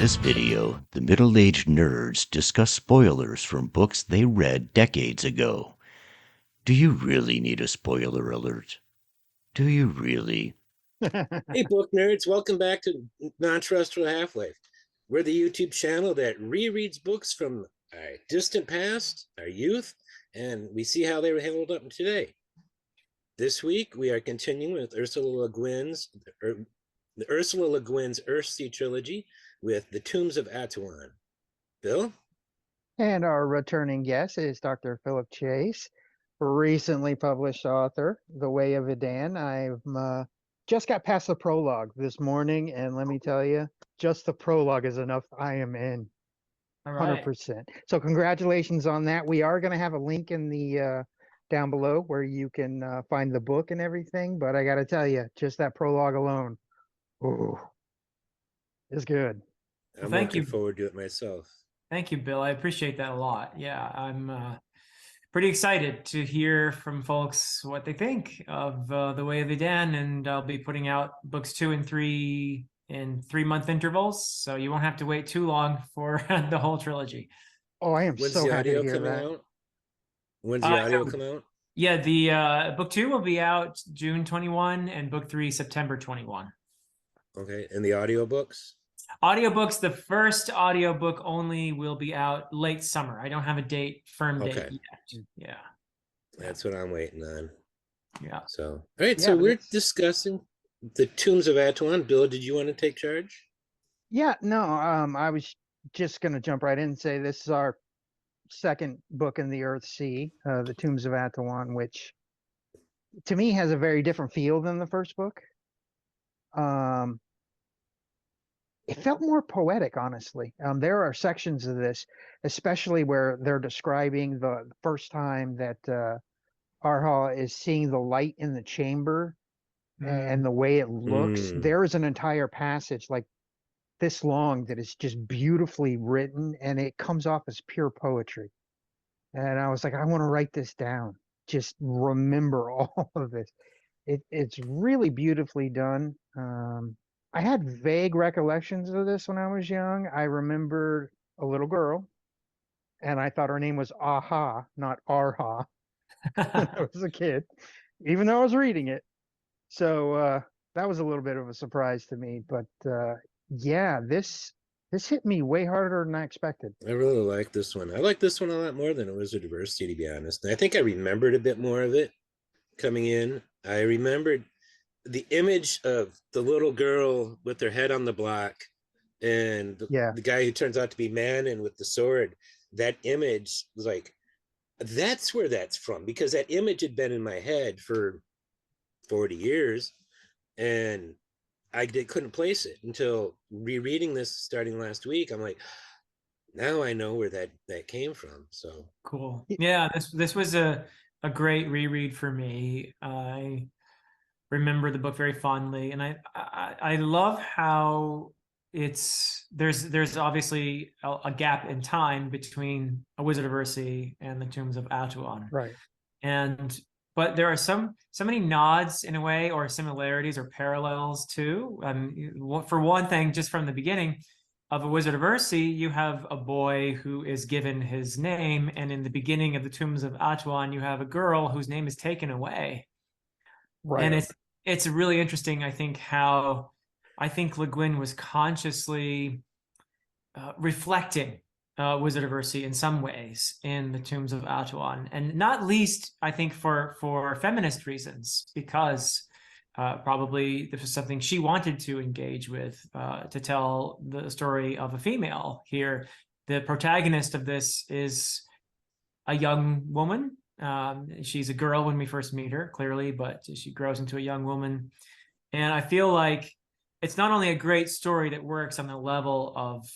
this video, the middle-aged nerds discuss spoilers from books they read decades ago. Do you really need a spoiler alert? Do you really? Hey, book nerds, welcome back to Non-Terrestrial Half-Life. We're the YouTube channel that rereads books from our distant past, our youth, and we see how they were held up today. This week, we are continuing with Ursula Le Guin's Earthsea trilogy with The Tombs of Atuan. Bill? And our returning guest is Dr. Philip Chase, recently published author, The Way of Idan. I've just got past the prologue this morning, and let me tell you, just the prologue is enough. I am in. All right. 100%. So congratulations on that. We are going to have a link in the down below where you can find the book and everything. But I got to tell you, just that prologue alone, ooh, is good. I'm thank looking you. forward to it myself. Thank you, Bill. I appreciate that a lot. Yeah, I'm pretty excited to hear from folks what they think of The Way of Idan, and I'll be putting out books 2 and 3 in 3-month intervals, so you won't have to wait too long for the whole trilogy. Oh, I am When's so the happy to audio hear coming that. out? When's the audio come out? Yeah, the book 2 will be out June 21 and book 3 September 21. Okay, and the audiobooks? Audiobooks, the first audiobook only will be out late summer. I don't have a firm date yet. Yeah. That's what I'm waiting on. Yeah. So, all right, Yeah, so but we're discussing The Tombs of Atuan. Bill, did you want to take charge? Yeah, no, I was just going to jump right in and say this is our second book in the Earthsea, The Tombs of Atuan, which to me has a very different feel than the first book. It felt more poetic, honestly. There are sections of this, especially where they're describing the first time that Arha is seeing the light in the chamber and the way it looks. There is an entire passage like this long that is just beautifully written, and it comes off as pure poetry. And I was like, I want to write this down. Just remember all of this. It's really beautifully done. I had vague recollections of this when I was young. I remembered a little girl, and I thought her name was Aha, not Arha. When I was a kid, even though I was reading it. So that was a little bit of a surprise to me. But yeah, this hit me way harder than I expected. I really like this one. I like this one a lot more than A Wizard of Earthsea, to be honest. And I think I remembered a bit more of it coming in. I remembered the image of the little girl with her head on the block and the guy who turns out to be Manon with the sword. That image was like, that's where that's from, because that image had been in my head for 40 years and I couldn't place it until rereading this starting last week. I'm like, now I know where that came from. So cool. Yeah, this was a great reread for me. I remember the book very fondly, and I love how there's obviously a gap in time between A Wizard of Earthsea and The Tombs of Atuan. Right. But there are so many nods in a way, or similarities or parallels too. For one thing, just from the beginning of A Wizard of Earthsea, you have a boy who is given his name, and in the beginning of The Tombs of Atuan, you have a girl whose name is taken away. Right. And it's really interesting, I think, how I think Le Guin was consciously reflecting Wizard of Earthsea in some ways in The Tombs of Atuan, and not least, I think, for feminist reasons, because probably this was something she wanted to engage with, to tell the story of a female here. The protagonist of this is a young woman. She's a girl when we first meet her, clearly, but she grows into a young woman. And I feel like it's not only a great story that works on the level of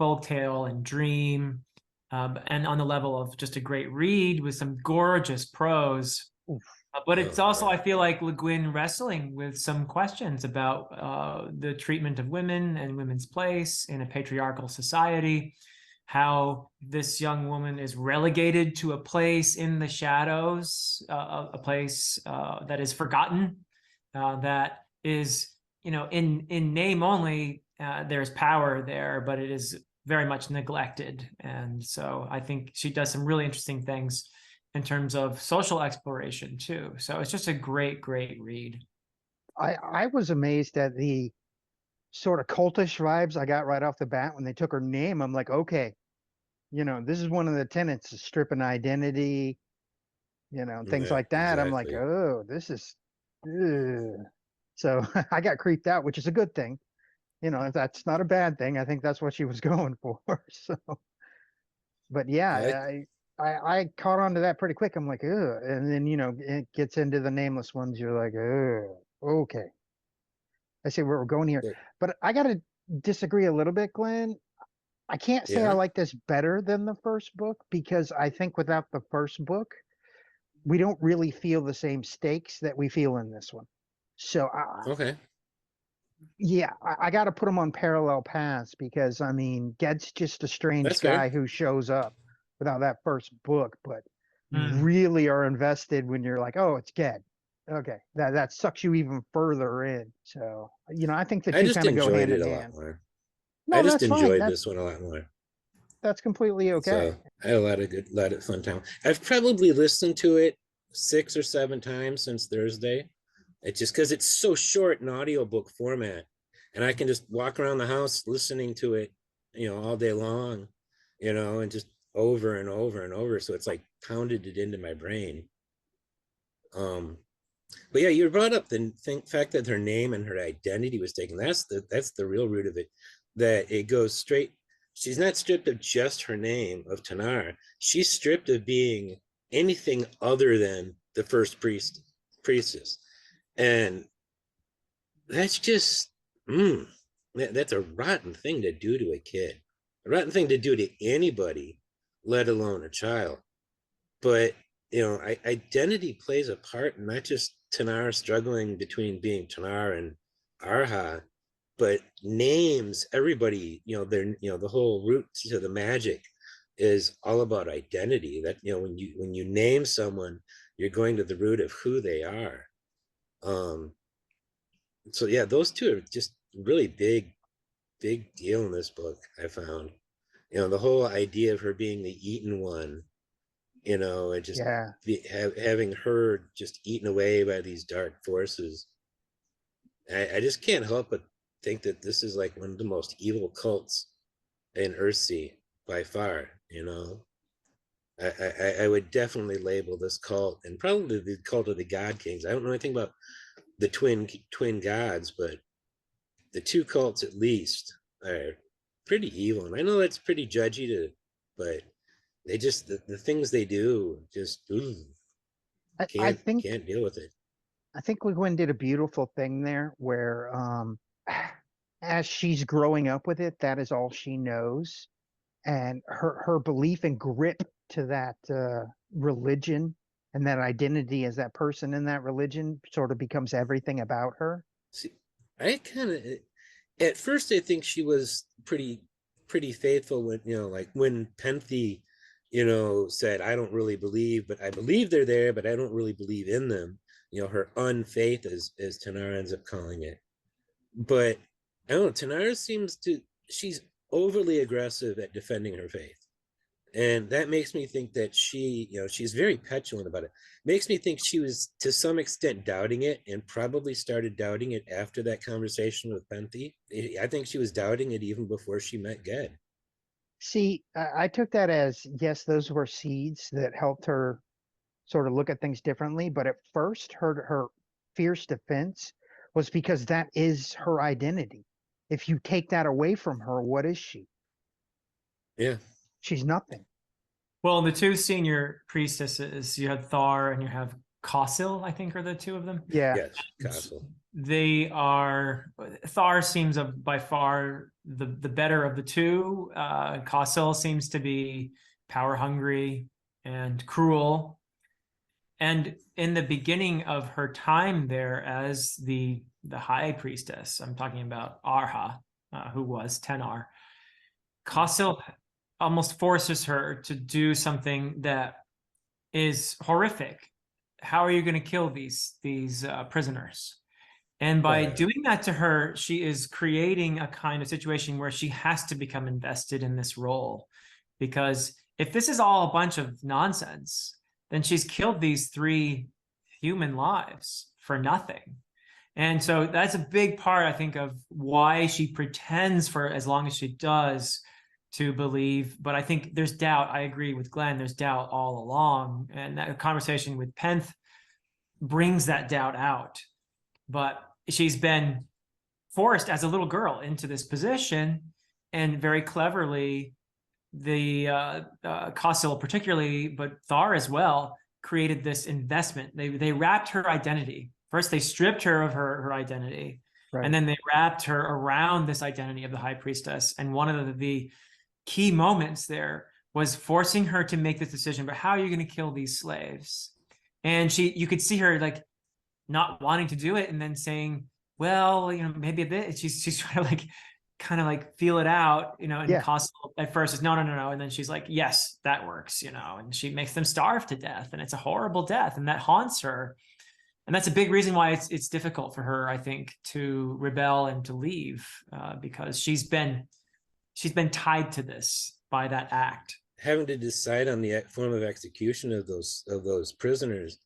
folktale and dream, and on the level of just a great read with some gorgeous prose, but it's also, I feel like, Le Guin wrestling with some questions about the treatment of women and women's place in a patriarchal society, how this young woman is relegated to a place in the shadows, a place that is forgotten, that is, in name only, there's power there, but it is very much neglected. And so I think she does some really interesting things in terms of social exploration too. So it's just a great, great read. I was amazed at the sort of cultish vibes I got right off the bat when they took her name. I'm like, okay, this is one of the tenets, is stripping identity, things Yeah, like that. I'm like, exactly. oh, this is, ugh. So I got creeped out, which is a good thing. That's not a bad thing. I think that's what she was going for. So, but yeah, Yeah, I caught on to that pretty quick. I'm like, ugh. And then, it gets into the nameless ones. You're like, ugh, okay. I see where we're going here. but But I got to disagree a little bit, Glenn. I can't say I yeah, like this better than the first book because I think without the first book, we don't really feel the same stakes that we feel in this one. So, okay, yeah, I got to put them on parallel paths because, I mean, Ged's just a strange that's fair. guy who shows up without that first book, but you Mm. really are invested when you're like, oh, it's Ged. Okay, that sucks you even further in. So, I think the I two just kind of go enjoyed hand it in a lot hand. more. I No, just that's fine. enjoyed this one a lot more. That's completely okay. So I had lot of fun time. I've probably listened to it 6 or 7 times since Thursday. It's just because it's so short in audiobook format, and I can just walk around the house listening to it, all day long, and just over and over and over. So it's like pounded it into my brain. Um, but yeah, you brought up the fact that her name and her identity was taken. That's the real root of it. That it goes straight. She's not stripped of just her name of Tanar. She's stripped of being anything other than the first priestess, and that's just that's a rotten thing to do to a kid, a rotten thing to do to anybody, let alone a child. But identity plays a part in not just Tanar struggling between being Tanar and Arha, but names. Everybody, the whole route to the magic is all about identity. That when you name someone, you're going to the root of who they are. Um, so yeah, those two are just really big deal in this book. I found, the whole idea of her being the eaten one, and just Yeah. having her just eaten away by these dark forces. I just can't help but think that this is like one of the most evil cults in Earthsea by far. I would definitely label this cult, and probably the cult of the God Kings. I don't know anything about the twin gods, but the two cults at least are pretty evil. And I know that's pretty judgy but they just the things they do just I think can't deal with it. I think Le Guin did a beautiful thing there where as she's growing up with it, that is all she knows. And her belief and grip to that religion and that identity as that person in that religion sort of becomes everything about her. See, I kind of at first I think she was pretty faithful when like when Penthe said, I don't really believe, but I believe they're there, but I don't really believe in them. Her unfaith, as Tanar ends up calling it. But I don't know, Tanar seems to she's overly aggressive at defending her faith. And that makes me think that she's very petulant about it. Makes me think she was to some extent doubting it, and probably started doubting it after that conversation with Penthe. I think she was doubting it even before she met Ged. See, I took that as yes, those were seeds that helped her sort of look at things differently. But at first, her fierce defense was because that is her identity. If you take that away from her, what is she? Yeah. She's nothing. Well, the two senior priestesses, you have Thar and you have Cossil, I think are the two of them. Yeah. Yes, Castle. They are, Thar seems by far the better of the two. Cossil seems to be power hungry and cruel. And in the beginning of her time there as the high priestess, I'm talking about Arha, who was Tenar, Cossil almost forces her to do something that is horrific. How are you going to kill these prisoners? And by Yeah. doing that to her, she is creating a kind of situation where she has to become invested in this role. Because if this is all a bunch of nonsense, then she's killed these 3 human lives for nothing. And so that's a big part, I think, of why she pretends for as long as she does to believe. But I think there's doubt. I agree with Glenn. There's doubt all along. And that conversation with Penth brings that doubt out. But she's been forced as a little girl into this position, and very cleverly, the Kossil particularly, but Thar as well, created this investment. They wrapped her identity. First, they stripped her of her identity, Right. and then they wrapped her around this identity of the High Priestess. And one of the key moments there was forcing her to make this decision about how are you going to kill these slaves. And you could see her like not wanting to do it, and then saying, well, maybe a bit. She's trying to kind of feel it out, and Yeah. Kossil at first is no. And then she's like, yes, that works, and she makes them starve to death, and it's a horrible death, and that haunts her. And that's a big reason why it's difficult for her, I think, to rebel and to leave, because she's been tied to this by that act. Having to decide on the form of execution of those prisoners,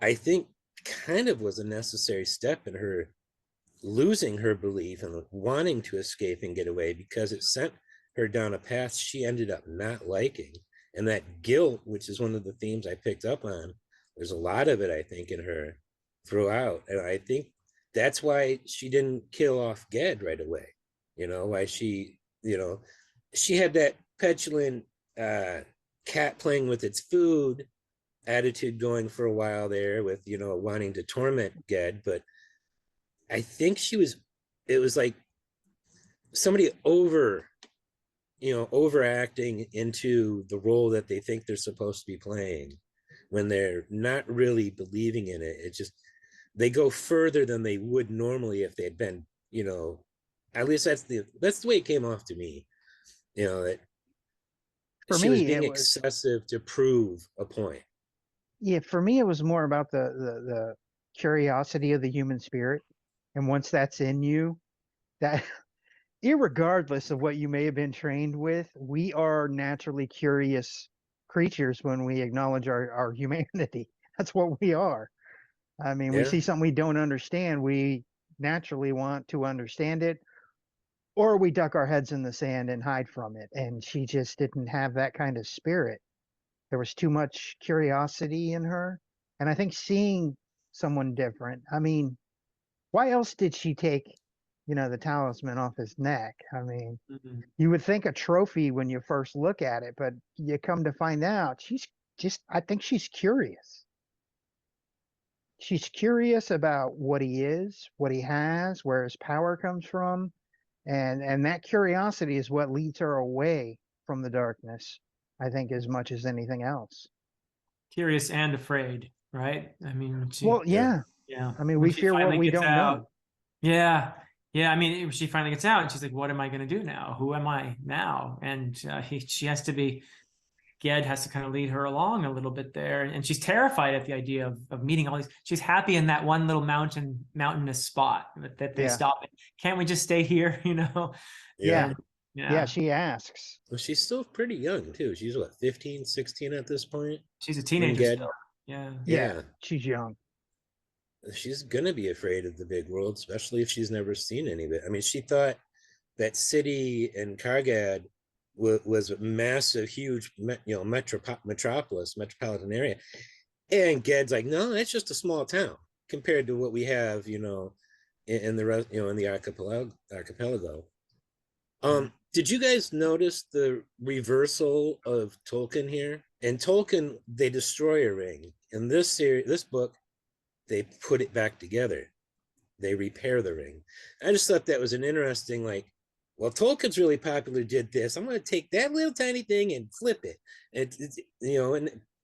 I think, kind of was a necessary step in her losing her belief and wanting to escape and get away, because it sent her down a path she ended up not liking. And that guilt, which is one of the themes I picked up on, there's a lot of it, I think, in her throughout. And I think that's why she didn't kill off Ged right away. Why she had that petulant cat playing with its food attitude going for a while there, with wanting to torment Ged. But I think it was like somebody overacting into the role that they think they're supposed to be playing when they're not really believing in it. It's just, they go further than they would normally if they had been, at least that's the way it came off to me, that For she was me, being it was excessive to prove a point. yeah. For me, it was more about the curiosity of the human spirit, and once that's in you, that irregardless of what you may have been trained with, we are naturally curious creatures when we acknowledge our humanity. That's what we are. I mean, we Yeah. see something we don't understand, we naturally want to understand it, or we duck our heads in the sand and hide from it. And she just didn't have that kind of spirit. There was too much curiosity in her. And I think seeing someone different, I mean, why else did she take, the talisman off his neck? I mean, Mhm. you would think a trophy when you first look at it, but you come to find out I think she's curious. She's curious about what he is, what he has, where his power comes from. And that curiosity is what leads her away from the darkness, I think, as much as anything else. Curious and afraid, right? I mean, Well, Yeah. yeah. I mean, When we she fear what finally we gets don't out, know. yeah. I mean, she finally gets out, and she's like, "What am I going to do now? Who am I now?" And she has to be. Ged has to kind of lead her along a little bit there, and she's terrified at the idea of meeting all these. She's happy in that one little mountainous spot that they Yeah. stop at. Can't we just stay here? Yeah. And, Yeah, she asks. Well, she's still pretty young too. She's what, 15, 16 at this point? She's a When teenager Ged, still. Yeah. Yeah, she's young. she's gonna be afraid of the big world, especially if she's never seen any of it. I mean, she thought that city in Kargad was a massive, huge, metropolitan area, and Ged's like, no, that's just a small town compared to what we have, in the rest, in the archipelago. Did you guys notice the reversal of Tolkien here? In Tolkien, they destroy a ring. In this book, they put it back together. They repair the ring. I just thought that was an interesting, well, Tolkien's really popular, did this. I'm going to take that little tiny thing and flip it, and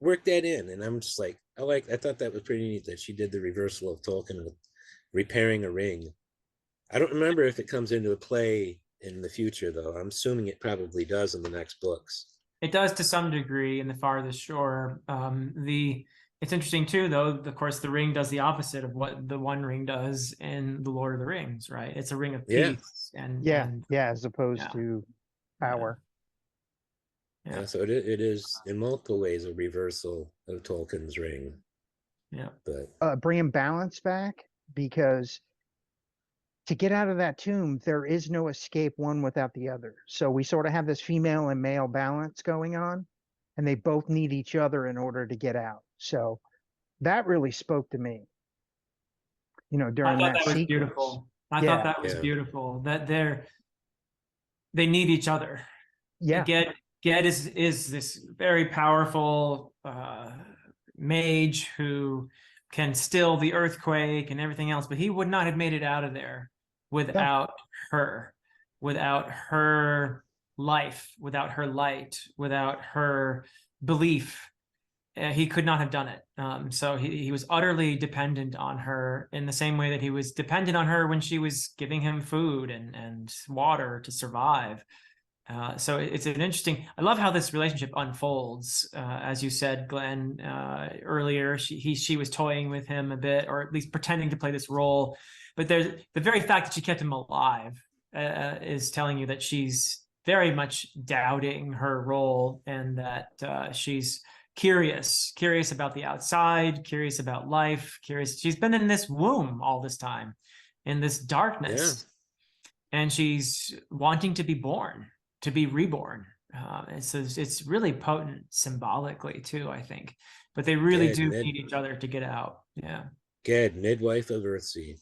work that in. And I'm just like, I thought that was pretty neat that she did the reversal of Tolkien with repairing a ring. I don't remember if it comes into play in the future, though. I'm assuming it probably does in the next books. It does to some degree in the farthest shore. It's interesting too, though. Of course, the ring does the opposite of what the One Ring does in the Lord of the Rings, right? It's a ring of Yeah. peace, and Yeah, yeah, as yeah, opposed to yeah, power. yeah, Yeah, so it is in multiple ways a reversal of Tolkien's ring. yeah. But Bringing balance back, because to get out of that tomb, there is no escape one without the other. So we sort of have this female and male balance going on, and they both need each other in order to get out. So that really spoke to me, I during thought that that was sequence. beautiful. I thought Yeah, that was yeah, beautiful. That they need each other. yeah, Ged is this very powerful mage who can still the earthquake and everything else, but he would not have made it out of there no, without her, without her life, without her light, without her belief. He could not have done it. So he was utterly dependent on her in the same way that he was dependent on her when she was giving him food and water to survive. So it's an interesting. I love how this relationship unfolds. As you said, Glenn, earlier, she was toying with him a bit, or at least pretending to play this role. But there's the very fact that she kept him alive is telling you that she's very much doubting her role, and that she's curious about the outside, curious about life, curious. She's been in this womb all this time, in this yeah. darkness, and she's wanting to be born, to be reborn. It's really potent symbolically too, I think. But they really Ged, do need each other to get out. Yeah, midwife of Earthsea.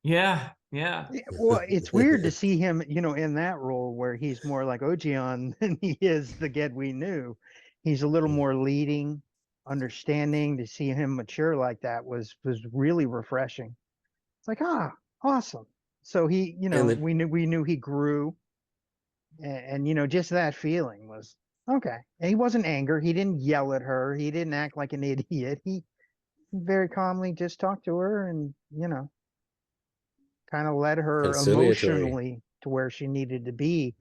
yeah, yeah, Well, it's weird to see him, in that role where he's more like Ogeon than he is the Ged we knew. He's a little more leading, understanding. To see him mature like that was really refreshing. It's like, awesome. So he, And the we knew he grew, and just that feeling was okay. And he wasn't anger. He didn't yell at her. He didn't act like an idiot. He very calmly just talked to her, and kind of led her conciliatory. emotionally to where she needed to be.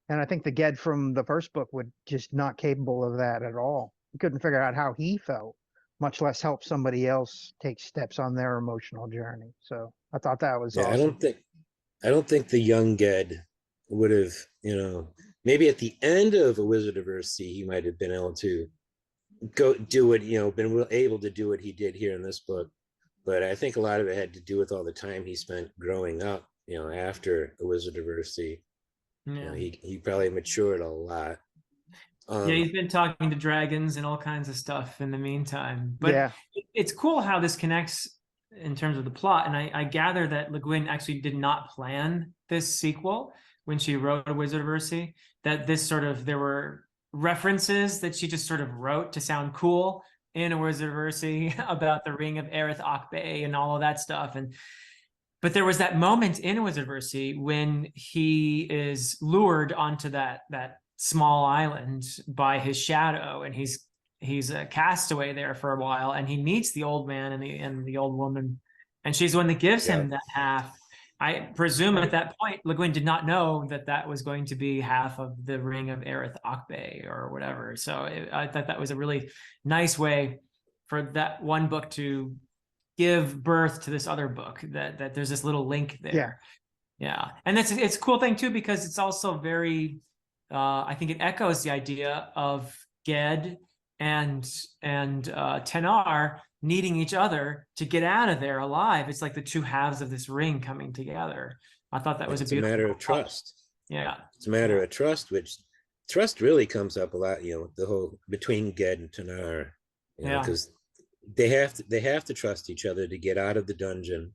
And I think the Ged from the first book would just not capable of that at all. He couldn't figure out how he felt, much less help somebody else take steps on their emotional journey. So I thought that was Yeah, awesome. I don't think the young Ged would have, maybe at the end of A Wizard of Earthsea, he might have been able to go do what, been able to do what he did here in this book. But I think a lot of it had to do with all the time he spent growing up, after A Wizard of Earthsea. yeah. He probably matured a lot. Yeah, Um, he's been talking to dragons and all kinds of stuff in the meantime. But Yeah. it's cool how this connects in terms of the plot. And I gather that Le Guin actually did not plan this sequel when she wrote A Wizard of Earthsea, that there were references that she just sort of wrote to sound cool in A Wizard of Earthsea about the ring of Erreth-Akbe and all of that stuff. But there was that moment in Wizard of Earthsea when he is lured onto that small island by his shadow, and he's a castaway there for a while, and he meets the old man and the old woman, and she's the one that gives yeah, him that half. I presume at that point, Le Guin did not know that that was going to be half of the ring of Erreth-Akbe or whatever. So I thought that was a really nice way for that one book to give birth to this other book, that there's this little link Yeah. there. Yeah. And it's a cool thing too, because it's also very I think it echoes the idea of Ged and Tenar needing each other to get out of there alive. It's like the two halves of this ring coming together. I thought that was a it's a beautiful matter of touch. trust. Yeah. It's a matter Yeah. of trust, which trust really comes up a lot, the whole between Ged and Tanar, Yeah. because they have to trust each other to get out of the dungeon,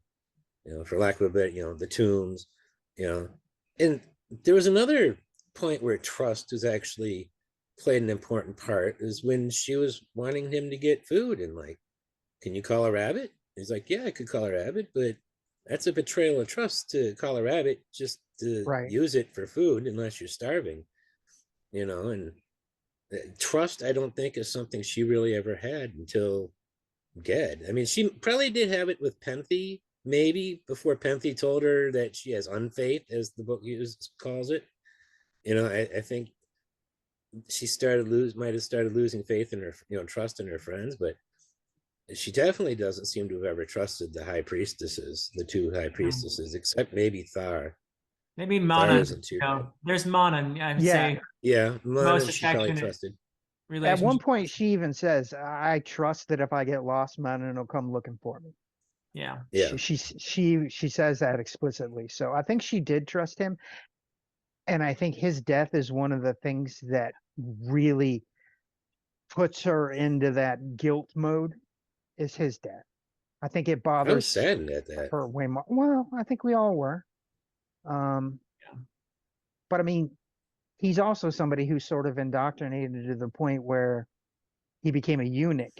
for lack of a better, the tombs, you know. And there was another point where trust was actually played an important part, is when she was wanting him to get food and like, can you call a rabbit? He's like, yeah, I could call a rabbit, but that's a betrayal of trust to call a rabbit just to Right. use it for food unless you're starving, and trust, I don't think, is something she really ever had until Ged. I mean, she probably did have it with Penthe, maybe before Penthe told her that she has unfaith, as the book calls it. I think she might have started losing faith in her, trust in her friends. But she definitely doesn't seem to have ever trusted the high priestesses, the two high priestesses, except maybe Thar. Maybe Thar Mana, isn't too bad. there's Mana, I would Yeah. say Yeah, Mana most she probably affectionate trusted. At one relationship. point, she even says, "I trust that if I get lost, Mountain will come looking for me." Yeah. Yeah. She says that explicitly. So I think she did trust him, and I think his death is one of the things that really puts her into that guilt mode. Is his death? I think it I was bothers saddened at that. her way more. Well, I think we all were. Um, Yeah. but I mean, he's also somebody who's sort of indoctrinated to the point where he became a eunuch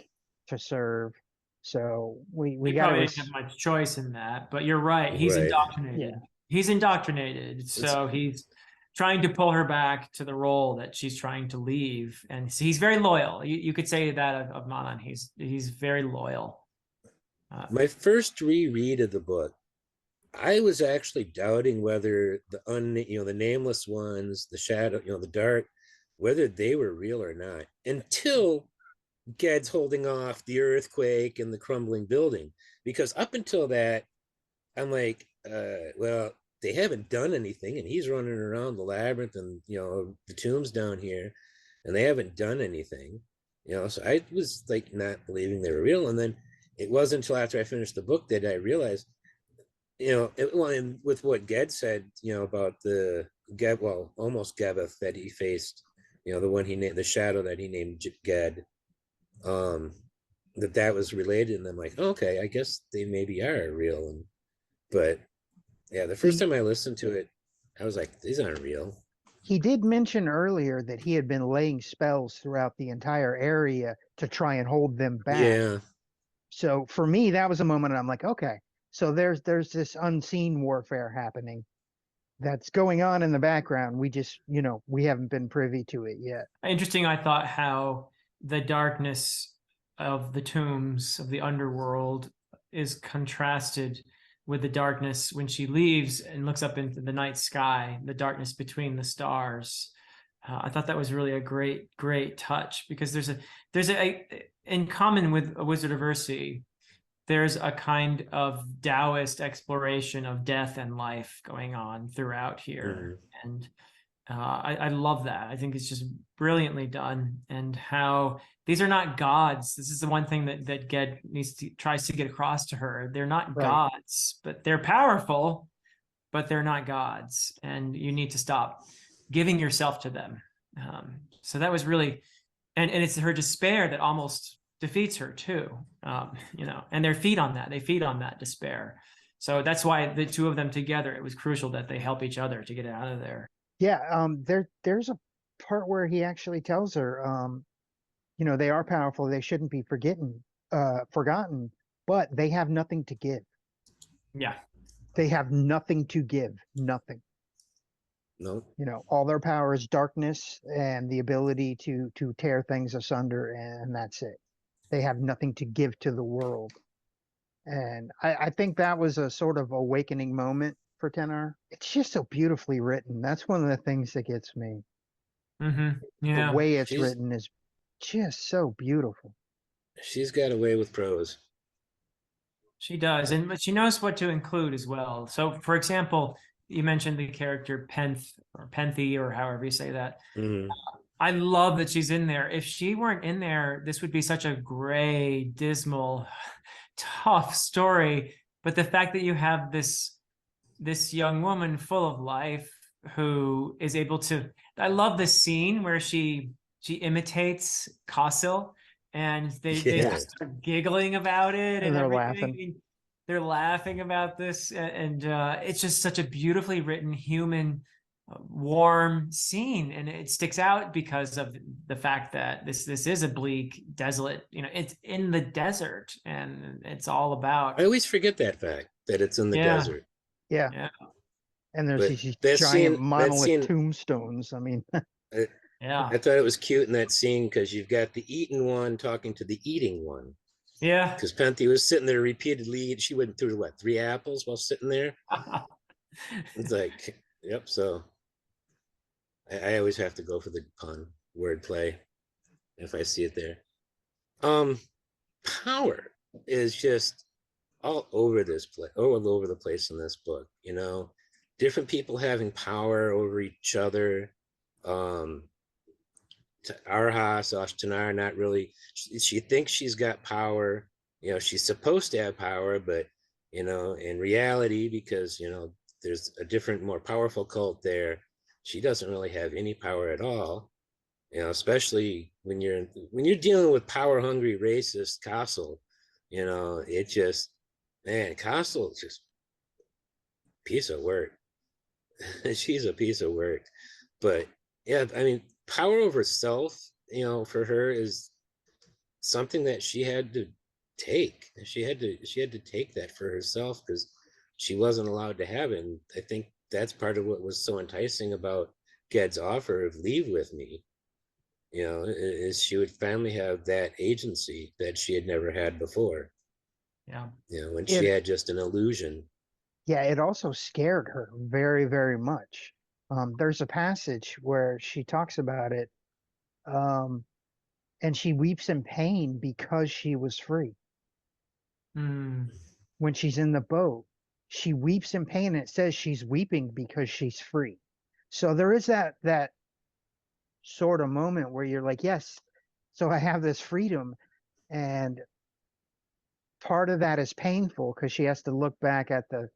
to serve. So we He got to probably didn't have much choice in that, but you're right. He's Right. indoctrinated. yeah. He's indoctrinated. It's So he's trying to pull her back to the role that she's trying to leave. And so he's very loyal. You could say that of Manan. He's very loyal. my first reread of the book. I was actually doubting whether the nameless ones, the shadow, the dark, whether they were real or not until Ged's holding off the earthquake and the crumbling building. Because up until that, I'm like, well, they haven't done anything, and he's running around the labyrinth and the tombs down here, and they haven't done anything. So I was like not believing they were real, and then it wasn't until after I finished the book that I realized, and with what Ged said, about the Ged, well, almost Gebeth that he faced, the one he named, the shadow that he named Ged, um, that was related, and I'm like, okay, I guess they maybe are real, but yeah, the first He time I listened to it, I was like, these aren't real. he did mention earlier that he had been laying spells throughout the entire area to try and hold them back. Yeah, So for me, that was a moment I'm like, okay, so there's this unseen warfare happening that's going on in the background. We just, we haven't been privy to it yet. Interesting, I thought, how the darkness of the tombs of the underworld is contrasted with the darkness when she leaves and looks up into the night sky, the darkness between the stars. I thought that was really a great touch, because there's a in common with A Wizard of Earthsea, there's a kind of Taoist exploration of death and life going on throughout here. And I love that. I think it's just brilliantly done, and how these are not gods. This is the one thing that Ged tries to get across to her. They're not Right. gods, but they're powerful, but they're not gods, and you need to stop giving yourself to them. So that was really, and it's her despair that almost defeats her too. And they feed on that despair. So that's why the two of them together, it was crucial that they help each other to get out of there. Yeah, there's a part where he actually tells her, they are powerful, they shouldn't be forgotten, but they have nothing to give. Yeah. They have nothing to give, nothing. no, All their power is darkness and the ability to tear things asunder, and that's it. They have nothing to give to the world. And I think that was a sort of awakening moment for Tenar. It's just so beautifully written. That's one of the things that gets me. Mm-hmm. The Yeah. way it's She's- written is just so beautiful. she's got away with prose. She does, but she knows what to include as well. So, for example, you mentioned the character Penth or Penthy, or however you say that. Mhm. I love that she's in there. If she weren't in there, this would be such a gray, dismal, tough story. But the fact that you have this young woman full of life who is able to, I love this scene where she imitates Cossil, and they Yeah. just start giggling about it And they're everything. laughing. They're laughing about this, and it's just such a beautifully written, human, warm scene, and it sticks out because of the fact that this is a bleak, desolate. It's in the desert, and it's all about. I always forget that fact, that it's in the Yeah. desert. Yeah. Yeah. And there's But these that giant scene- monolith tombstones. I mean, Yeah. I thought it was cute in that scene because you've got the eaten one talking to the eating one. Yeah. Because Penty was sitting there repeatedly. She went through 3 apples while sitting there. It's like, yep. So I always have to go for the wordplay if I see it there. Power. is just all over this place, all over the place in this book. You know, different people having power over each other. Um, Arha, Ashtanar, not really. She thinks she's got power. You know, she's supposed to have power, but you know, in reality, because you know, there's a different, more powerful cult there. She doesn't really have any power at all. You know, especially when you're dealing with power hungry racist Castle. You know, it just, man, Castle is just piece of work. She's a piece of work. But yeah, I mean, power over self, you know, for her is something that she had to take. She had to take that for herself because she wasn't allowed to have it. And I think that's part of what was so enticing about Ged's offer of leave with me. You know, is she would finally have that agency that she had never had before. Yeah. You know, when she It had just an illusion. Yeah, it also scared her very, very much. There's a passage where she talks about it, um, and she weeps in pain because she was free. Mm. When she's in the boat, she weeps in pain, and it says she's weeping because she's free. So there is that sort of moment where you're like, yes, so I have this freedom, and part of that is painful because she has to look back at the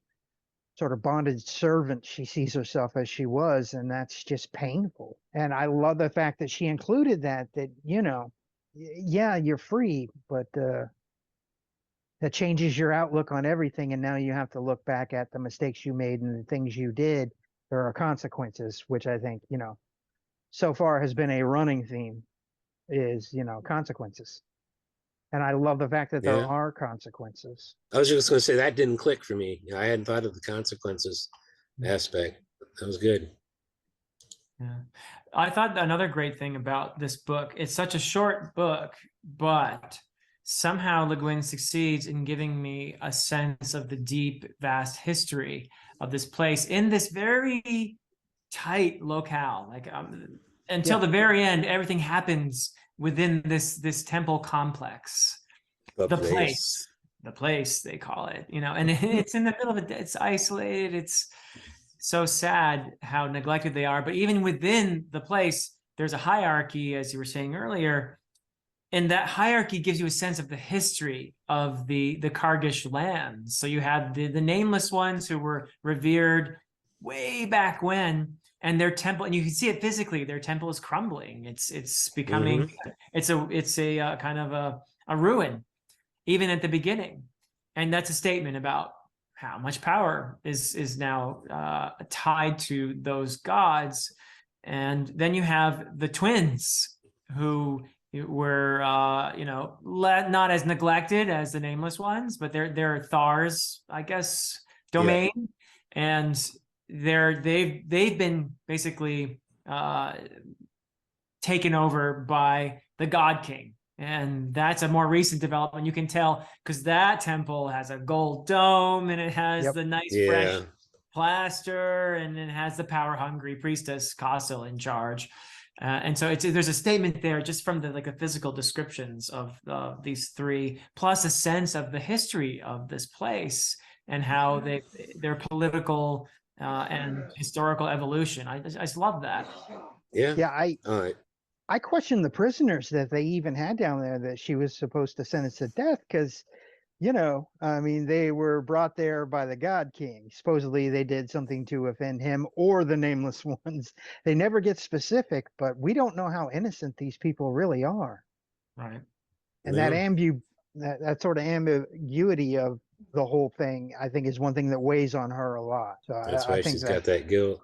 sort of bonded servant she sees herself as she was, and that's just painful. And I love the fact that she included that you know, yeah, you're free, but that changes your outlook on everything, and now you have to look back at the mistakes you made and the things you did. There are consequences, which I think, you know, so far has been a running theme, is, you know, consequences. And I love the fact that there Yeah. are consequences. I was just going to say that didn't click for me. You know, I hadn't thought of the consequences aspect. That was good. Yeah. I thought another great thing about this book, it's such a short book, but somehow Le Guin succeeds in giving me a sense of the deep, vast history of this place in this very tight locale. Like until Yeah. the very end, everything happens within this temple complex. The The place. place, the place they call it, you know, and it's in the middle of it. It's isolated. It's so sad how neglected they are. But even within the place, there's a hierarchy, as you were saying earlier, and that hierarchy gives you a sense of the history of the Kargish lands. So you have the nameless ones who were revered way back when, and their temple, and you can see it physically. Their temple is crumbling. It's becoming Mm-hmm. it's a kind of a ruin, even at the beginning, and that's a statement about how much power is now tied to those gods. And then you have the twins who were you know, not as neglected as the nameless ones, but they're Thar's, I guess, Yeah. domain, and they've been basically taken over by the God King. And that's a more recent development. You can tell because that temple has a gold dome and it has Yep. the nice fresh Yeah. plaster, and it has the power hungry priestess Castle in charge. And so there's a statement there just from the physical descriptions of these three, plus a sense of the history of this place and how their political and historical evolution. I just love that. Yeah. Yeah, I All right. I question the prisoners that they even had down there that she was supposed to sentence to death because, you know, I mean, they were brought there by the God King. Supposedly they did something to offend him or the nameless ones. They never get specific, but we don't know how innocent these people really are. Right. And that No, that sort of ambiguity of the whole thing, I think, is one thing that weighs on her a lot. So that's I why think she's that got that guilt.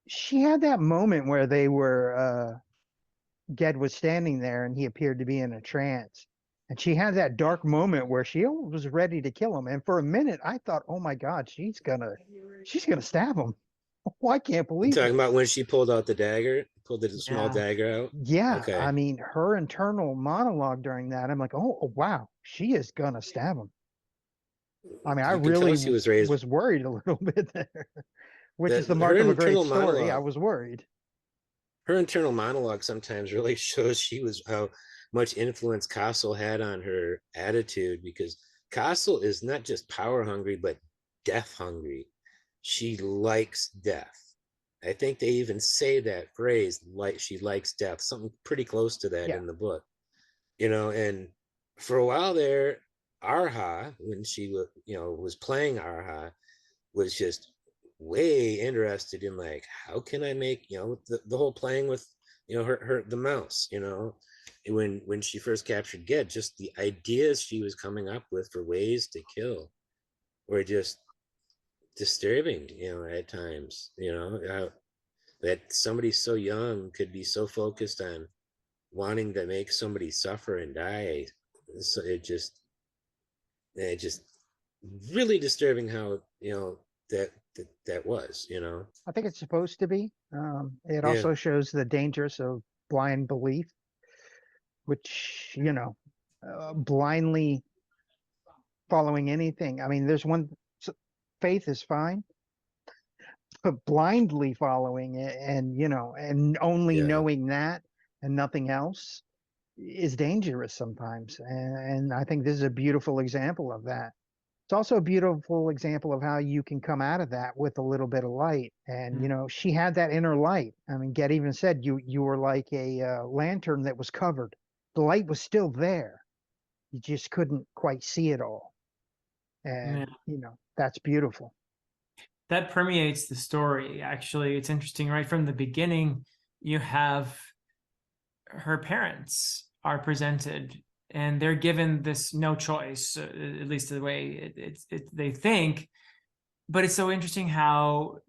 she had that moment where they were Ged was standing there and he appeared to be in a trance. And she had that dark moment where she was ready to kill him. And for a minute, I thought, "Oh my God, she's gonna stab him." Oh, I can't You believe it. talking about when she pulled out the dagger, pulled the small Yeah. dagger out? Yeah, I Okay. mean, her internal monologue during that, I'm like, "Oh wow, she is gonna stab him." I mean, I You can tell really she was raised was worried a little bit there, which is that the her mark of a great internal story. I monologue, was worried. her internal monologue sometimes really shows she was how much influence Castle had on her attitude because Castle is not just power hungry, but death hungry. She likes death. I think they even say that phrase, like she likes death, something pretty close to that Yeah. in the book, and for a while there, Arha, when she was, was playing Arha, was just way interested in like, how can I make, the whole playing with, the mouse, when she first captured Ged, just the ideas she was coming up with for ways to kill were just disturbing, at times, that somebody so young could be so focused on wanting to make somebody suffer and die. So it just really disturbing how, that was, I think it's supposed to be. It yeah, also shows the dangers of blind belief, which, blindly following anything. I mean, there's one, faith is fine, but blindly following it and, and only yeah. knowing that and nothing else is dangerous sometimes. And I think this is a beautiful example of that. It's also a beautiful example of how you can come out of that with a little bit of light. And, Mm. she had that inner light. I mean, Get even said you were like a lantern that was covered. The light was still there. You just couldn't quite see it all. Yeah. And, that's beautiful. That permeates the story. Actually, it's interesting. Right from the beginning, you have her parents are presented, and they're given this no choice, at least the way they think. But it's so interesting how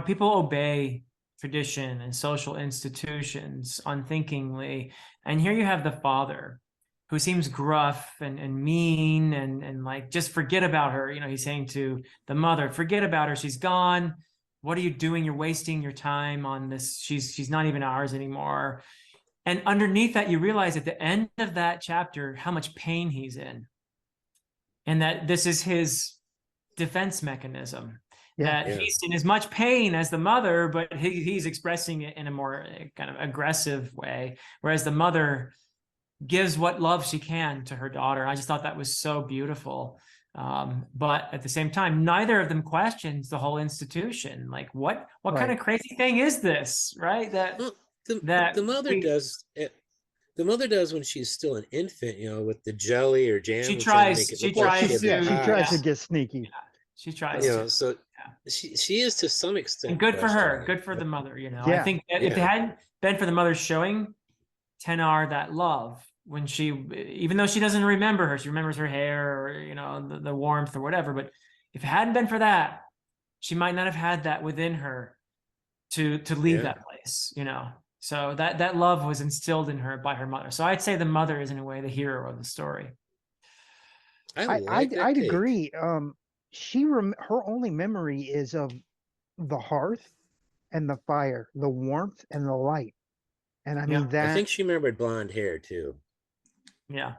people obey tradition and social institutions unthinkingly. And here you have the father who seems gruff and mean and like, just forget about her. He's saying to the mother, forget about her. She's gone. What are you doing? You're wasting your time on this. She's not even ours anymore. And underneath that, you realize at the end of that chapter how much pain he's in, and that this is his defense mechanism. Yeah. That Yeah. he's in as much pain as the mother, but he's expressing it in a more kind of aggressive way, whereas the mother gives what love she can to her daughter. I just thought that was so beautiful. But at the same time, neither of them questions the whole institution. Like, what kind of crazy thing is this, right? Well, the That the mother we, does it. The mother does when she's still an infant, with the jelly or jam she and trying to tries make it she look Well, like she she tries has a yeah, she to, tries pie. to yeah, get sneaky. she tries to. So Yeah. she is to some And extent good for her, questioning it. good for the mother. I Yeah. think that if it Yeah, hadn't been for the mother showing Tenar that love, when she, even though she doesn't remember her, she remembers her hair or the warmth or whatever. But if it hadn't been for that, she might not have had that within her to leave yeah. that place. So that love was instilled in her by her mother. So I'd say the mother is in a way the hero of the story. I I, like I'd, that I'd take. agree. Her only memory is of the hearth and the fire, the warmth and the light. And I mean Yeah, I that, think she remembered blonde hair too, yeah,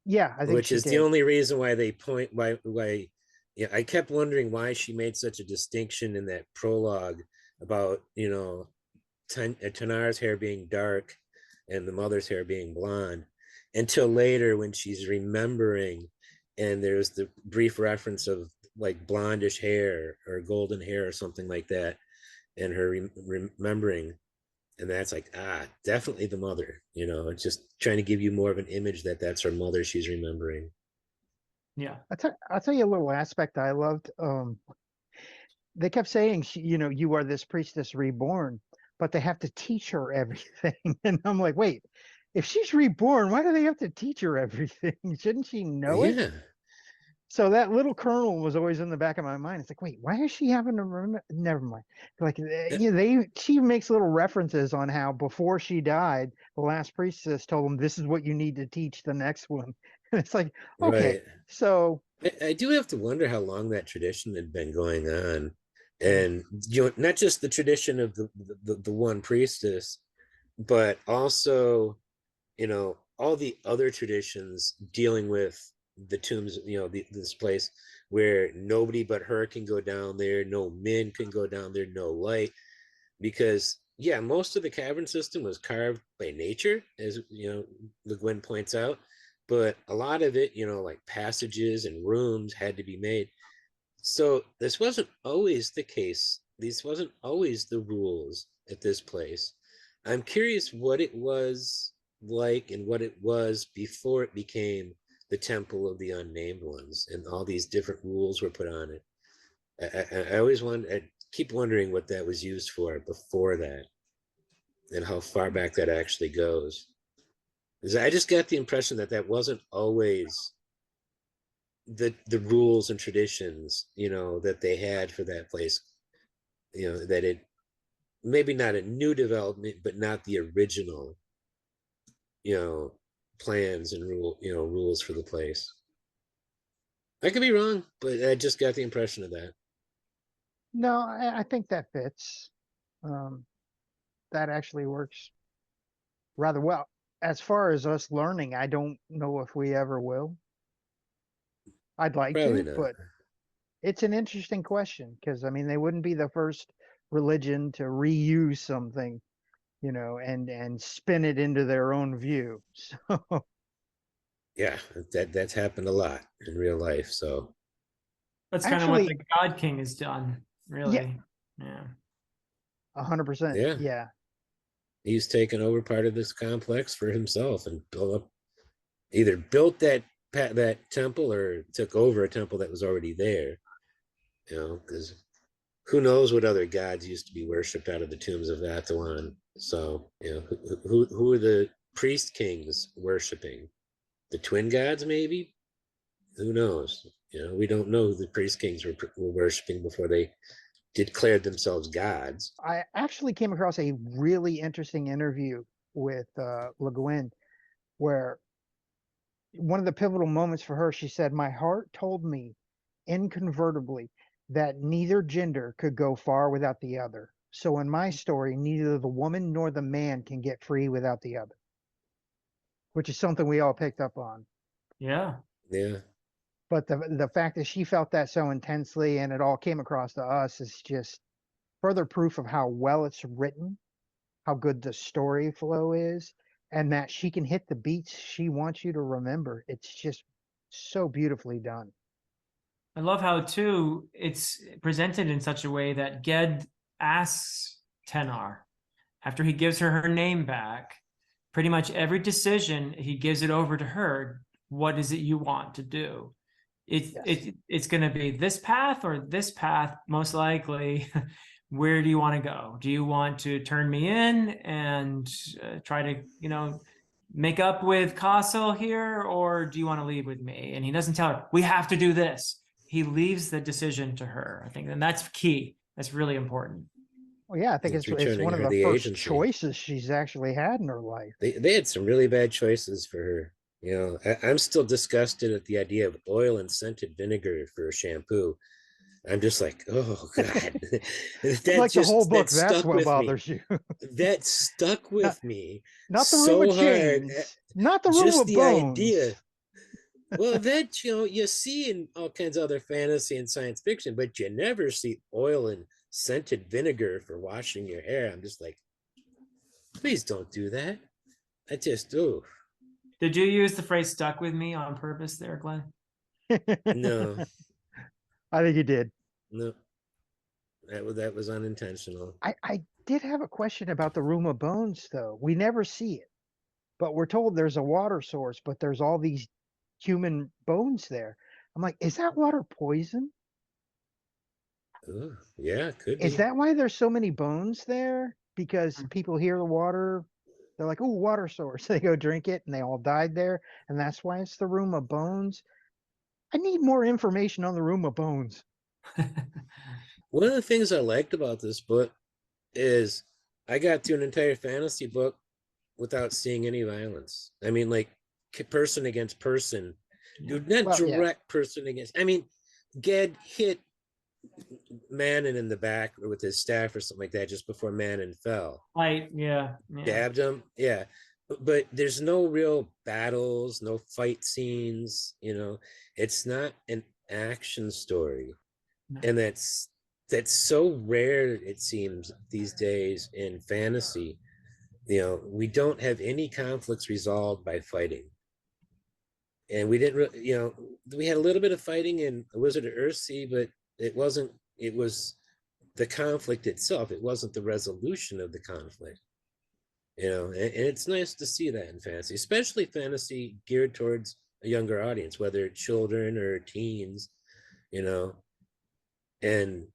yeah, I think which she is the did. only reason why they point why. Yeah, I kept wondering why she made such a distinction in that prologue about Tanar's hair being dark and the mother's hair being blonde until later when she's remembering, and there's the brief reference of like blondish hair or golden hair or something like that, and her remembering, and that's like, definitely the mother. It's just trying to give you more of an image that that's her mother she's remembering. yeah. I'll tell you a little aspect I loved. They kept saying, you are this priestess reborn, but they have to teach her everything. And I'm like, wait, if she's reborn, why do they have to teach her everything? Shouldn't she know it? Yeah, So that little kernel was always in the back of my mind. It's like, wait, why is she having to remember? Never mind. Like, she makes little references on how before she died, the last priestess told them, this is what you need to teach the next one. And it's like, okay, right. so I do have to wonder how long that tradition had been going on, mm, and not just the tradition of the one priestess, but also all the other traditions dealing with the tombs. This place where nobody but her can go down there, no men can go down there, no light, because yeah, most of the cavern system was carved by nature, as Le Guin points out, but a lot of it, like passages and rooms had to be made. So this wasn't always the case. These wasn't always the rules at this place. I'm curious what it was like and what it was before it became the Temple of the Unnamed Ones and all these different rules were put on it. I always I keep wondering what that was used for before that and how far back that actually goes. I just got the impression that that wasn't always the rules and traditions, that they had for that place. That it maybe not a new development, but not the original, you know, plans and rules for the place. I could be wrong, but I just got the impression of that. No, I think that fits. Um, that actually works rather well. As far as us learning, I don't know if we ever will. I'd like Probably to, not. but it's an interesting question because I mean they wouldn't be the first religion to reuse something, and spin it into their own view. So Yeah, that's happened a lot in real life. So That's kind of what actually, the God King has done, yeah, really. Yeah. 100%. yeah, Yeah. he's taken over part of this complex for himself and either built that temple or took over a temple that was already there. Because who knows what other gods used to be worshipped out of the tombs of Atuan. So, who are the priest kings worshiping? The twin gods, maybe? Who knows? We don't know who the priest kings were worshiping before they declared themselves gods. I actually came across a really interesting interview with Le Guin where one of the pivotal moments for her, she said, "My heart told me inconvertibly that neither gender could go far without the other. So in my story, neither the woman nor the man can get free without the other," which is something we all picked up on. Yeah. Yeah. But the fact that she felt that so intensely and it all came across to us is just further proof of how well it's written, how good the story flow is, and that she can hit the beats she wants you to remember. It's just so beautifully done. I love how too it's presented in such a way that Ged asks Tenar after he gives her her name back, pretty much every decision he gives it over to her. What is it you want to do? Yes. It's going to be this path or this path, most likely. Where do you want to go? Do you want to turn me in and try to, make up with Castle here, or do you want to leave with me? And he doesn't tell her, we have to do this. He leaves the decision to her, I think. And that's key. That's really important. Well, yeah, I think It's it's returning one of her the the first agency. choices she's actually had in her life. They had some really bad choices for her. I'm still disgusted at the idea of oil and scented vinegar for a shampoo. I'm just like, oh God, Like the whole that book, that's stuck what with me. bothers you. That stuck not, with me not the room of so hard. chains, not the room Just of the idea. bones. Well, that you see in all kinds of other fantasy and science fiction, but you never see oil and scented vinegar for washing your hair. I'm just like, please don't do that. I just Did you use the phrase stuck with me on purpose there, Glenn? no, I think you did. no, that was unintentional. I did have a question about the room of bones, though. We never see it, but we're told there's a water source, but there's all these human bones there. I'm like, is that water poison? Oh, yeah, could Is be. that why there's so many bones there? Because people hear the water, they're like, "Oh, water source." They go drink it, and they all died there, and that's why it's the room of bones. I need more information on the room of bones. One of the things I liked about this book is I got through an entire fantasy book without seeing any violence. I mean, like person against person, Yeah. dude, not Well, yeah, direct person against. I mean, Ged hit Manon in the back with his staff or something like that just before Manon fell. Like, yeah, yeah. Dabbed him, yeah. But there's no real battles, no fight scenes. It's not an action story, No. and that's so rare. It seems these days in fantasy. We don't have any conflicts resolved by fighting. and we didn't really, we had a little bit of fighting in Wizard of Earthsea, but it wasn't. It was the conflict itself. It wasn't the resolution of the conflict. And it's nice to see that in fantasy, especially fantasy geared towards a younger audience, whether it's children or teens, you know, and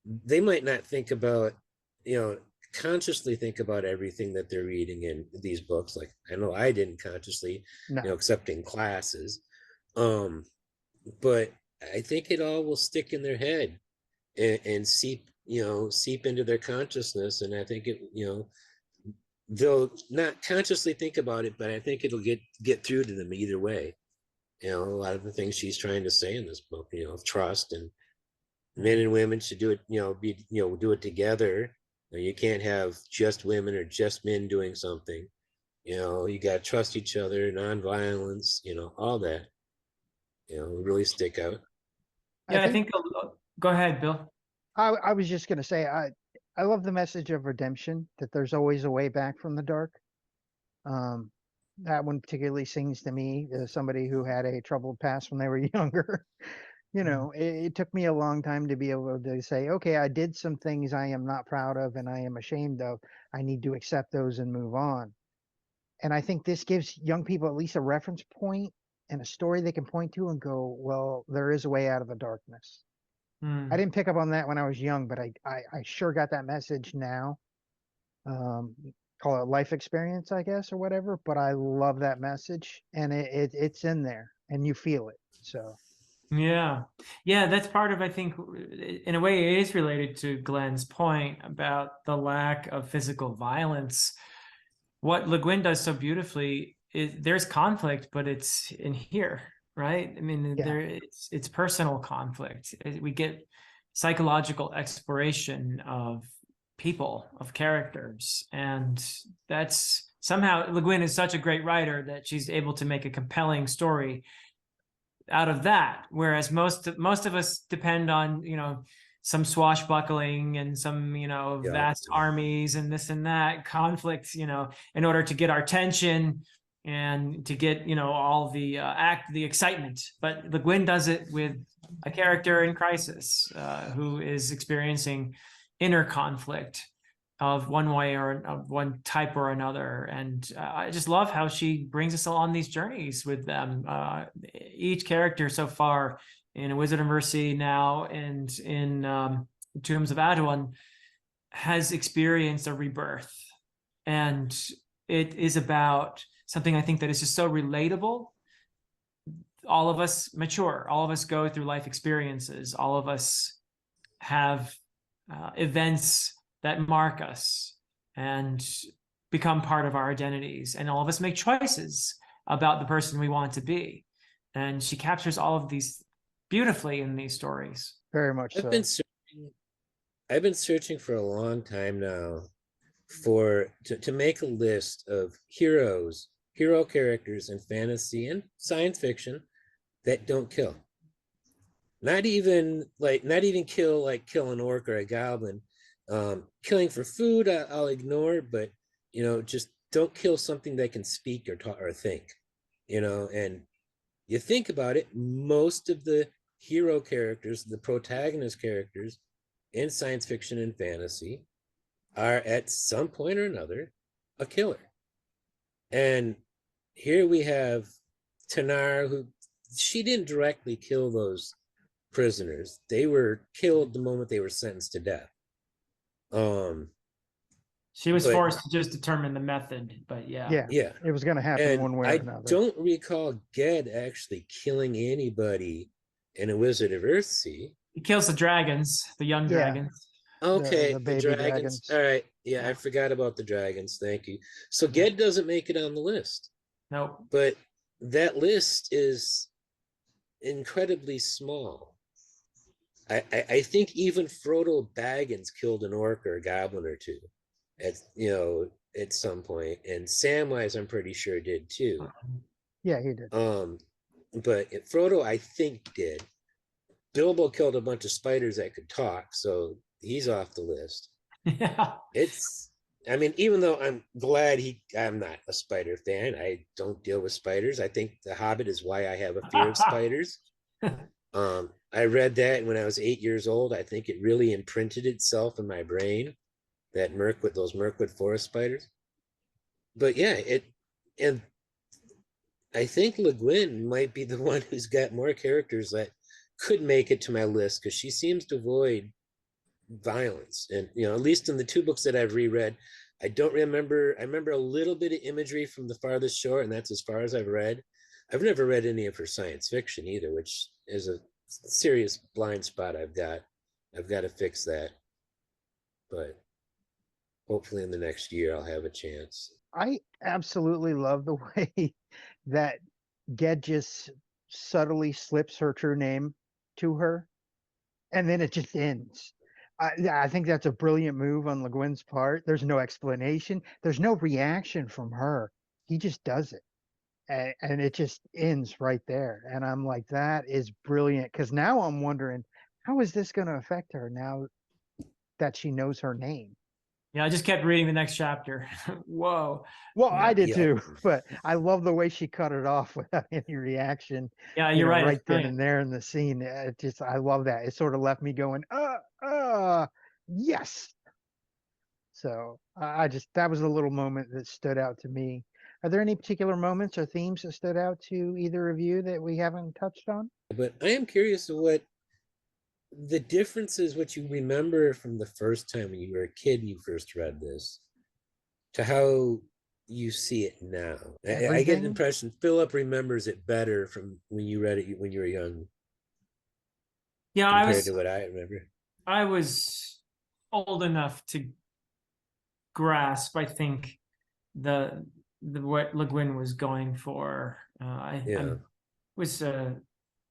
they might not think about, consciously think about everything that they're reading in these books. Like I know I didn't consciously, No. except in classes. But I think it all will stick in their head and seep into their consciousness. And I think they'll not consciously think about it, but I think it'll get through to them either way. A lot of the things she's trying to say in this book, trust, and men and women should do it, do it together. You can't have just women or just men doing something. You got to trust each other, nonviolence, all that, really stick out. Yeah, I think. Go ahead, Bill. I was just going to say, I love the message of redemption, that there's always a way back from the dark. That one particularly sings to me as somebody who had a troubled past when they were younger. It took me a long time to be able to say, okay, I did some things I am not proud of and I am ashamed of. I need to accept those and move on. And I think this gives young people at least a reference point and a story they can point to and go, well, there is a way out of the darkness. I didn't pick up on that when I was young, but I sure got that message now. Call it life experience, I guess, or whatever. But I love that message, and it's in there, and you feel it. So yeah, that's part of, I think, in a way, it is related to Glenn's point about the lack of physical violence. What Le Guin does so beautifully is there's conflict, but it's in here, right? I mean, it's personal conflict. We get psychological exploration of people, of characters, and that's somehow Le Guin is such a great writer that she's able to make a compelling story out of that, whereas most of us depend on some swashbuckling and some vast armies and this and that conflicts in order to get our attention and to get all the excitement. But Le Guin does it with a character in crisis who is experiencing inner conflict of one way or of one type or another. And I just love how she brings us on these journeys with them. Each character so far in A Wizard of Mercy now and in Tombs of Atuan has experienced a rebirth. And it is about something I think that is just so relatable. All of us mature, all of us go through life experiences, all of us have events that mark us and become part of our identities. And all of us make choices about the person we want to be. And she captures all of these beautifully in these stories. Very much so. I've been searching for a long time now to make a list of hero characters in fantasy and science fiction that don't kill. Not even kill an orc or a goblin. Killing for food, I'll ignore, but just don't kill something that can speak or talk or think. And you think about it, most of the hero characters, the protagonist characters in science fiction and fantasy are at some point or another a killer. And here we have Tanar, who she didn't directly kill those prisoners. They were killed the moment they were sentenced to death. She was forced to just determine the method, but yeah, it was going to happen one way or another. I don't recall Ged actually killing anybody in A Wizard of Earthsea. He kills the dragons, the young dragons. Okay, the baby dragons. All right, I forgot about the dragons. Thank you. So Ged doesn't make it on the list. Nope. But that list is incredibly small. I think even Frodo Baggins killed an orc or a goblin or two at some point, and Samwise I'm pretty sure did too. Yeah, he did. But Frodo I think did. Bilbo killed a bunch of spiders that could talk, so he's off the list. Yeah, It's I mean, even though I'm glad I'm not a spider fan. I don't deal with spiders. I think The Hobbit is why I have a fear of spiders. I read that when I was 8 years old. I think it really imprinted itself in my brain, that those Mirkwood forest spiders. But yeah, and I think Le Guin might be the one who's got more characters that could make it to my list, because she seems to avoid violence. And at least in the two books that I've reread, I don't remember. I remember a little bit of imagery from The Farthest Shore, and that's as far as I've read. I've never read any of her science fiction either, which is a serious blind spot I've got. I've got to fix that. But hopefully in the next year I'll have a chance. I absolutely love the way that Ged just subtly slips her true name to her, and then it just ends. I think that's a brilliant move on Le Guin's part. There's no explanation. There's no reaction from her. He just does it. And it just ends right there. And I'm like, that is brilliant. Because now I'm wondering, how is this going to affect her now that she knows her name? Yeah, I just kept reading the next chapter. Whoa. Well, Yeah. I did Yep. too, but I love the way she cut it off without any reaction. Yeah, you're right. Right It's then brilliant. and there in the scene. I love that. It sort of left me going, yes. So that was a little moment that stood out to me. Are there any particular moments or themes that stood out to either of you that we haven't touched on? But I am curious of what the difference is, what you remember from the first time when you were a kid and you first read this, to how you see it now. I get an Everything? impression Philip remembers it better from when you read it when you were young Yeah, compared to what I remember. I was old enough to grasp, I think, the what Le Guin was going for. I Yeah. was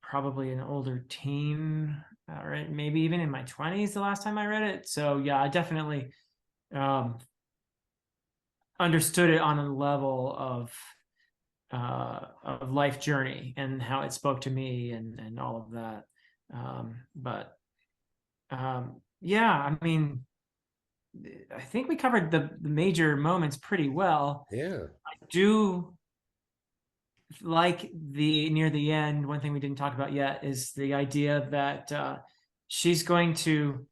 probably an older teen, right? Maybe even in my 20s the last time I read it. So yeah, I definitely understood it on a level of life journey and how it spoke to me and all of that. Yeah, I mean, I think we covered the major moments pretty well. Yeah. I do like near the end, one thing we didn't talk about yet is the idea that she's going to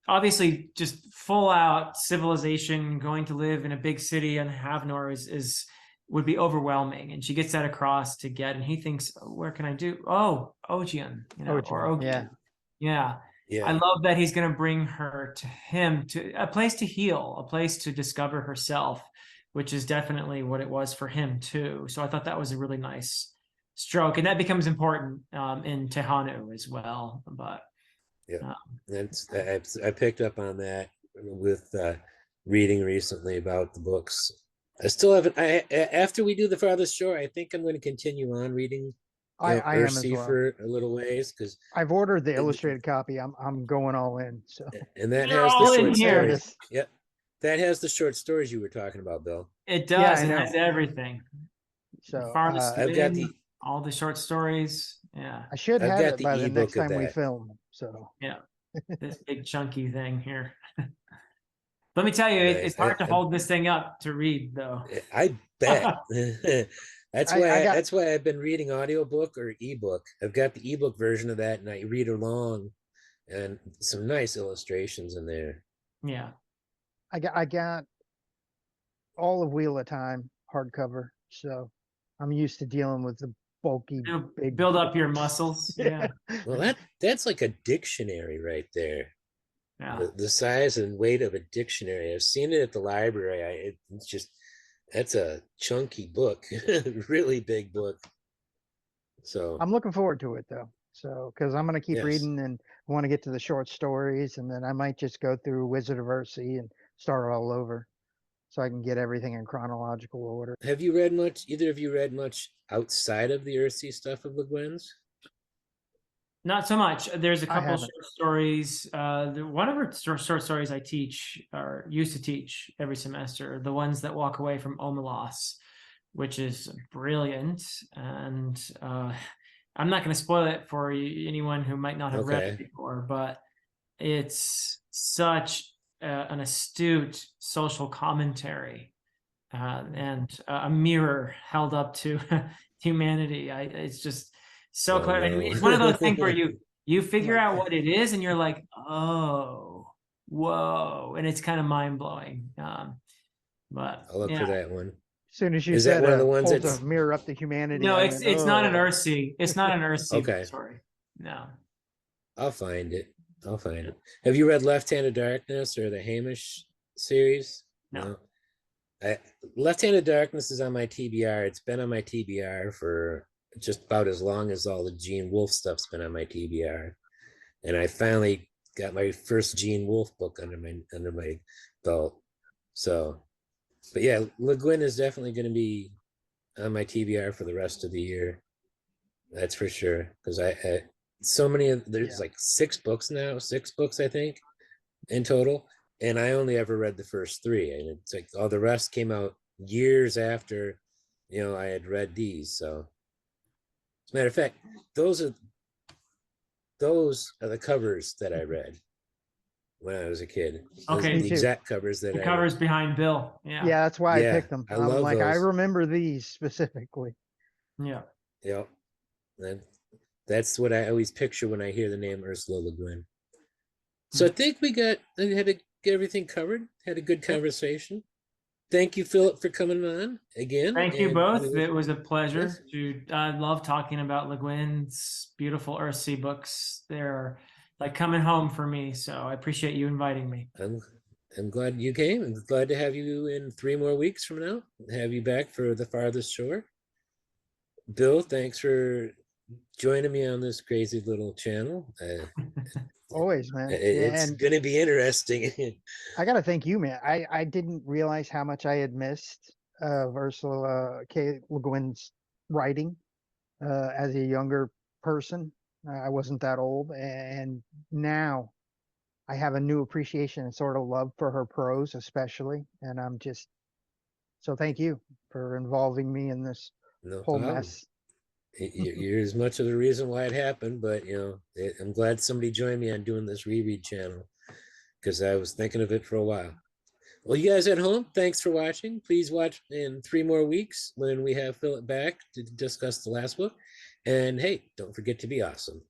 obviously just full out civilization, going to live in a big city on Havnor is would be overwhelming, and she gets that across to Ged, and he thinks, where can I do? Oh, Ogian, or Ogian. Yeah. Yeah. Yeah. I love that he's going to bring her to him, to a place to heal, a place to discover herself, which is definitely what it was for him too. So I thought that was a really nice stroke, and that becomes important in Tehanu as well. But yeah, I picked up on that with reading recently about the books. I still haven't. After we do The Farthest Shore, I think I'm going to continue on reading I am as Earthsea well. for a little ways, because I've ordered the illustrated copy. I'm going all in. So and that They're has the all in short here. stories. Yep, that has the short stories you were talking about, Bill. It does. Yeah, I It know. has everything. So Farthest I've got Wind, all the short stories. Yeah, I should I've have got it the by the next ebook of time we that. film. So yeah, this big chunky thing here. Let me tell you, Nice. it's hard to hold this thing up to read, though. I bet. That's why I got that's why I've been reading audiobook or ebook. I've got the ebook version of that, and I read along, and some nice illustrations in there. Yeah. I got all of Wheel of Time hardcover. So I'm used to dealing with the bulky It'll big build up your books. muscles. Yeah. Well, that's like a dictionary right there. Yeah. The size and weight of a dictionary. I've seen it at the library. It's just, that's a chunky book, really big book. So I'm looking forward to it though. So because I'm going to keep yes. reading and want to get to the short stories, and then I might just go through Wizard of Earthsea and start all over, so I can get everything in chronological order. Have you read much? Either of you read much outside of the Earthsea stuff of Le Guin's? Not so much. There's a I couple haven't. short stories. One of her short stories I teach, or used to teach every semester, the ones that walk away from Omelas, which is brilliant. And I'm not going to spoil it for anyone who might not have read it before, but it's such an astute social commentary and a mirror held up to humanity. It's just so Oh, clear. And no. it's one of those things where you figure Like out what it is, and you're like, oh, whoa, and it's kind of mind blowing. But I'll look yeah, for that one. as soon as you Is that said one of the ones holds a that's mirror up to humanity, no, I it's went, it's not an oh. Earthsea. It's not an Earthsea Okay. story. No. I'll find it. I'll find it. Have you read Left-Handed Darkness or the Hamish series? No. Left-Handed Darkness is on my TBR. It's been on my TBR for just about as long as all the Gene Wolfe stuff's been on my TBR. And I finally got my first Gene Wolfe book under my belt. So, but yeah, Le Guin is definitely going to be on my TBR for the rest of the year. That's for sure. Because I so many of there's like 6 books now, 6 books I think in total, and I only ever read the first 3, and it's like all the rest came out years after, I had read these. So, as a matter of fact, those are the covers that I read when I was a kid. Those are Okay. Me the too. exact covers that The I read. covers behind Bill. Yeah. Yeah, that's why I Yeah, picked them. I I'm love like, I those. remember these specifically. Yeah. Yep. That's what I always picture when I hear the name Ursula Le Guin. So I think we had to get everything covered. Had a good conversation. Thank you, Philip, for coming on again. Thank you And both. It was a pleasure Yes. to. I love talking about Le Guin's beautiful Earthsea books. They're like coming home for me. So I appreciate you inviting me. I'm glad you came. I'm glad to have you in 3 more weeks from now. Have you back for The Farthest Shore. Bill, thanks for joining me on this crazy little channel. Always, man. Yeah, It's and going to be interesting. I gotta thank you, man. I didn't realize how much I had missed Ursula K. Le Guin's writing as a younger person. I wasn't that old, and now I have a new appreciation and sort of love for her prose, especially. And I'm just so thank you for involving me in this No whole problem. mess. You're as much of the reason why it happened, but I'm glad somebody joined me on doing this reread channel because I was thinking of it for a while. Well, you guys at home, thanks for watching. Please watch in 3 more weeks when we have Philip back to discuss the last book. And hey, don't forget to be awesome.